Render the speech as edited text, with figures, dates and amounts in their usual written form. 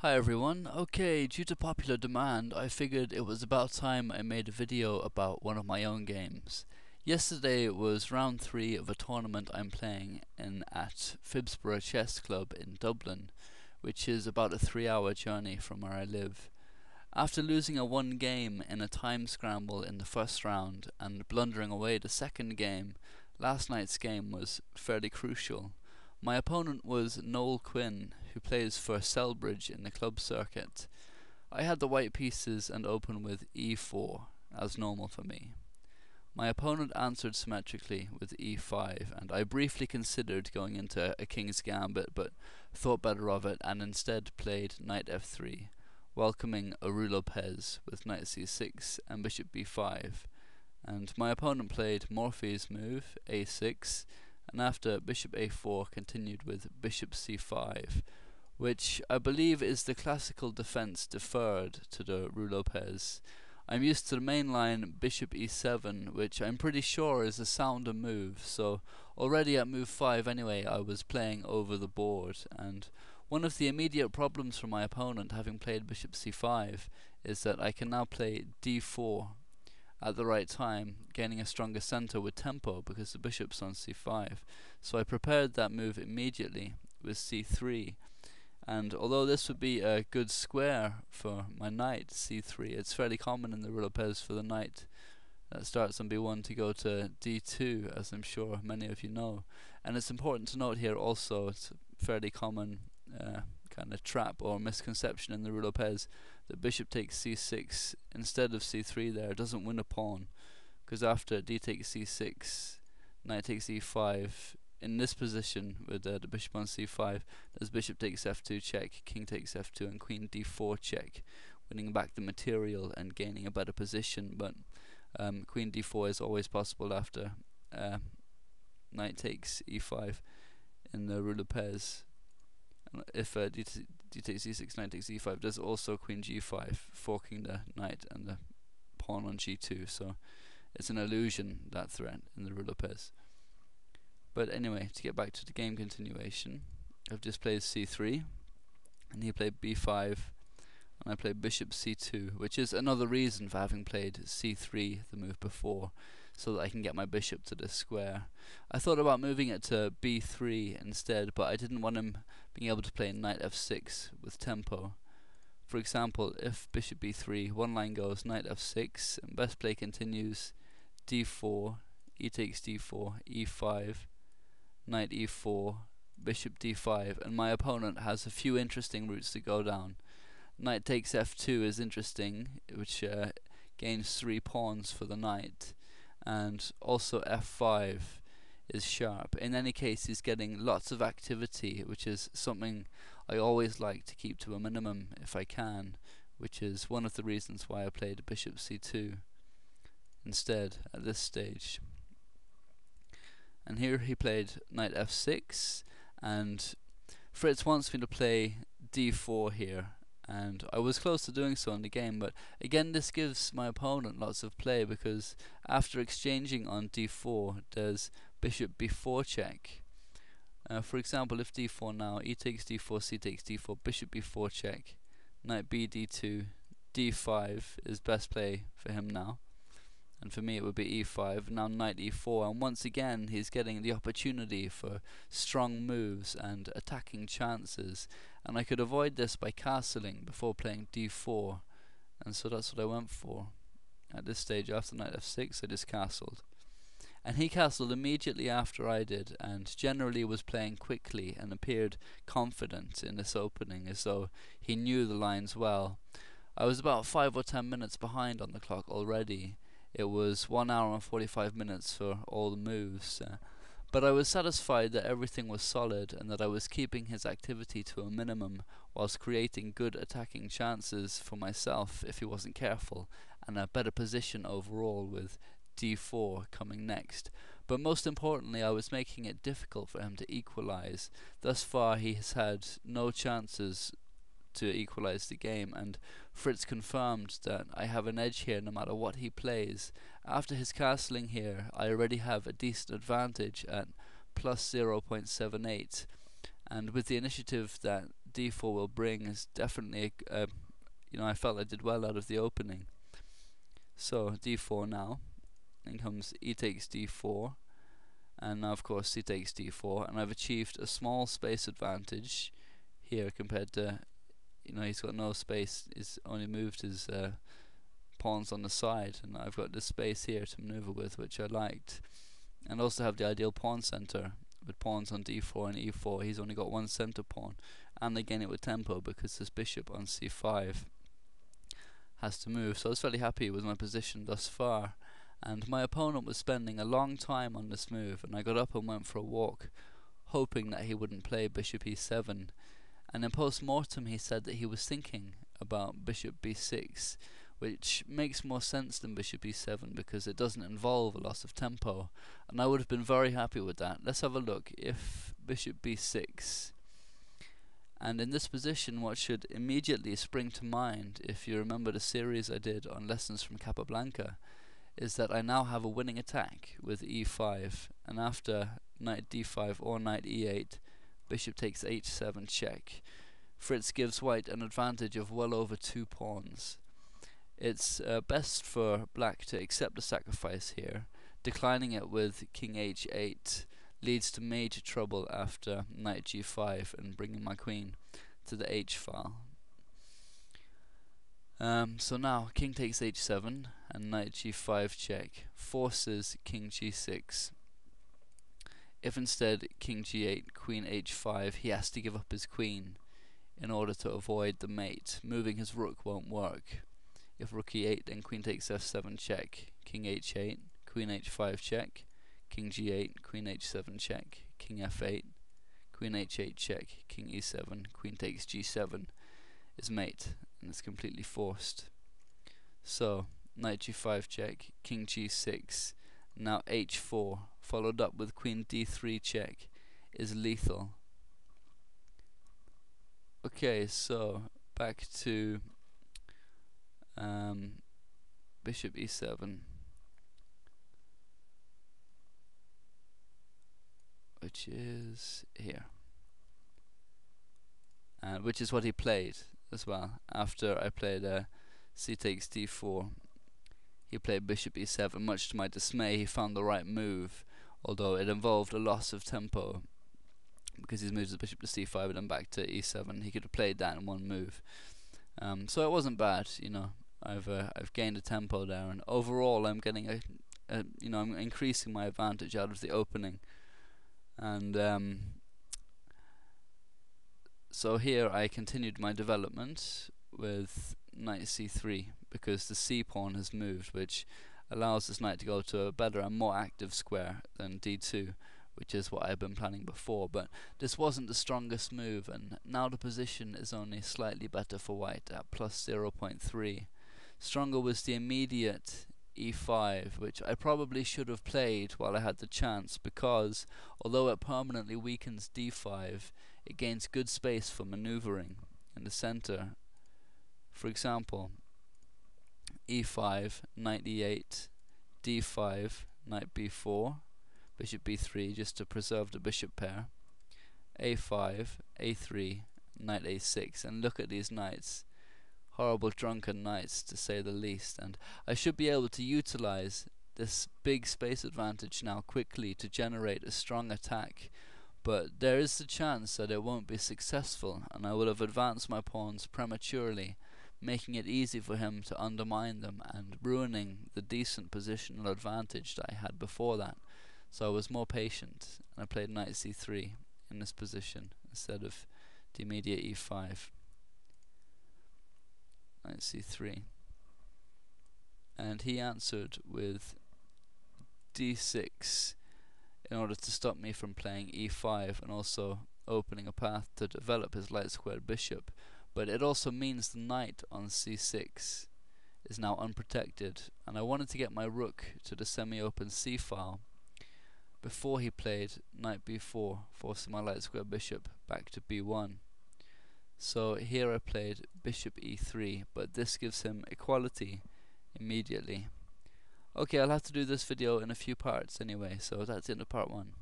Hi everyone. Okay, due to popular demand, I figured it was about time I made a video about one of my own games. Yesterday was round 3 of a tournament I'm playing in at Phibsborough Chess Club in Dublin, which is about a 3-hour journey from where I live. After losing a 1 game in a time scramble in the first round and blundering away the second game, last night's game was fairly crucial. My opponent was Noel Quinn, who plays for Selbridge in the club circuit. I had the white pieces and opened with e4, as normal for me. My opponent answered symmetrically with e5, and I briefly considered going into a king's gambit, but thought better of it and instead played knight f3, welcoming a rouleau pez with knight c6 and bishop b5. And my opponent played Morphy's move, a6, and after bishop a4 continued with bishop c5, which I believe is the classical defense deferred to the rouleau pez. I'm used to the main line bishop e7, which I'm pretty sure is a sounder move, so already at move 5 anyway I was playing over the board, and one of the immediate problems for my opponent, having played bishop c5, is that I can now play d4 at the right time, gaining a stronger center with tempo because the bishop's on c5. So I prepared that move immediately with c3, and although this would be a good square for my knight c3, it's fairly common in the rouleau pez for the knight that starts on b1 to go to d2, as I'm sure many of you know. And it's important to note here also, it's a fairly common kind of trap or misconception in the rouleau pez that bishop takes c6 instead of c3 there doesn't win a pawn, because after d takes c6, knight takes e5, in this position with the bishop on c5, there's bishop takes f2 check, king takes f2, and queen d4 check, winning back the material and gaining a better position. But queen d4 is always possible after knight takes e5 in the rouleau pez. If d takes e6, knight takes e5, there's also queen g5, forking the knight and the pawn on g2, so it's an illusion, that threat in the rouleau pez. But anyway, to get back to the game continuation, I've just played c3, and he played b5, and I played bishop c2, which is another reason for having played c3 the move before, so that I can get my bishop to this square. I thought about moving it to b3 instead, but I didn't want him being able to play knight f6 with tempo. For example, if bishop b3, one line goes knight f6, and best play continues d4, e takes d4, e5, knight e4, bishop d5, and my opponent has a few interesting routes to go down. Knight takes f2 is interesting, which gains 3 pawns for the knight, and also f5 is sharp. In any case, he's getting lots of activity, which is something I always like to keep to a minimum if I can, which is one of the reasons why I played bishop c2 instead at this stage. And here he played knight f6, and Fritz wants me to play d4 here, and I was close to doing so in the game, but again this gives my opponent lots of play, because after exchanging on d4 there's bishop b4 check. For example, if d4 now, e takes d4, c takes d4, bishop b4 check, knight b d2, d5 is best play for him now, and for me it would be e5, now knight e4, and once again he's getting the opportunity for strong moves and attacking chances, and I could avoid this by castling before playing d4, and so that's what I went for. At this stage, after knight f6, I just castled. And he castled immediately after I did, and generally was playing quickly and appeared confident in this opening, as though he knew the lines well. I was about 5 or 10 minutes behind on the clock already. It was 1 hour and 45 minutes for all the moves, but I was satisfied that everything was solid and that I was keeping his activity to a minimum whilst creating good attacking chances for myself if he wasn't careful, and a better position overall with d4 coming next. But most importantly, I was making it difficult for him to equalize. Thus far he has had no chances to equalize the game, and Fritz confirmed that I have an edge here no matter what he plays. After his castling here, I already have a decent advantage at plus 0.78, and with the initiative that d4 will bring is definitely I felt I did well out of the opening. So d4 now, then comes e takes d4, and now of course c takes d4, and I've achieved a small space advantage here compared to, he's got no space, he's only moved his pawns on the side, and I've got this space here to maneuver with, which I liked. And also have the ideal pawn center with pawns on d4 and e4. He's only got one center pawn, and they gain it with tempo because his bishop on c5 has to move. So I was fairly happy with my position thus far, and my opponent was spending a long time on this move, and I got up and went for a walk hoping that he wouldn't play bishop e7, and in post-mortem he said that he was thinking about bishop b6, which makes more sense than bishop e7 because it doesn't involve a loss of tempo, and I would have been very happy with that. Let's have a look. If bishop b6, and in this position what should immediately spring to mind, if you remember the series I did on lessons from Capablanca, is that I now have a winning attack with e5, and after knight d5 or knight e8, bishop takes h7 check. Fritz gives white an advantage of well over 2 pawns. It's best for black to accept the sacrifice here. Declining it with king h8 leads to major trouble after knight g5 and bringing my queen to the h file. So now king takes h7 and knight g5 check forces king g6. If instead king g8, queen h5, he has to give up his queen in order to avoid the mate. Moving his rook won't work. If rook e8, then queen takes f7 check, king h8, queen h5 check, king g8, queen h7 check, king f8, queen h8 check, king e7, queen takes g7 is mate, and it's completely forced. So knight g5 check, king g6, now h4, followed up with queen d3 check, is lethal. Okay, so back to bishop e7, which is here, and which is what he played as well. After I played c takes d4, he played bishop e7. Much to my dismay, he found the right move, although it involved a loss of tempo because he's moved the bishop to c5 and then back to e7. He could have played that in one move. So it wasn't bad, I've gained a tempo there, and overall I'm getting I'm increasing my advantage out of the opening. And so here I continued my development with knight c3 because the c pawn has moved, which allows this knight to go to a better and more active square than d2, which is what I've been planning before. But this wasn't the strongest move, and now the position is only slightly better for white at plus 0.3. Stronger was the immediate e5, which I probably should have played while I had the chance, because although it permanently weakens d5, it gains good space for maneuvering in the center. For example, e5, knight e8, d5, knight b4, bishop b3 just to preserve the bishop pair, a5, a3, knight a6, and look at these knights. Horrible drunken knights, to say the least, and I should be able to utilize this big space advantage now quickly to generate a strong attack, but there is the chance that it won't be successful, and I will have advanced my pawns prematurely, making it easy for him to undermine them and ruining the decent positional advantage that I had before that. So I was more patient, and I played knight c3 in this position instead of the immediate e5. Knight c3, and he answered with d6 in order to stop me from playing e5 and also opening a path to develop his light squared bishop. But it also means the knight on c6 is now unprotected, and I wanted to get my rook to the semi-open c file before he played knight b4, forcing my light squared bishop back to b1. So here I played bishop e3, but this gives him equality immediately. Okay, I'll have to do this video in a few parts anyway, so that's the end of part 1.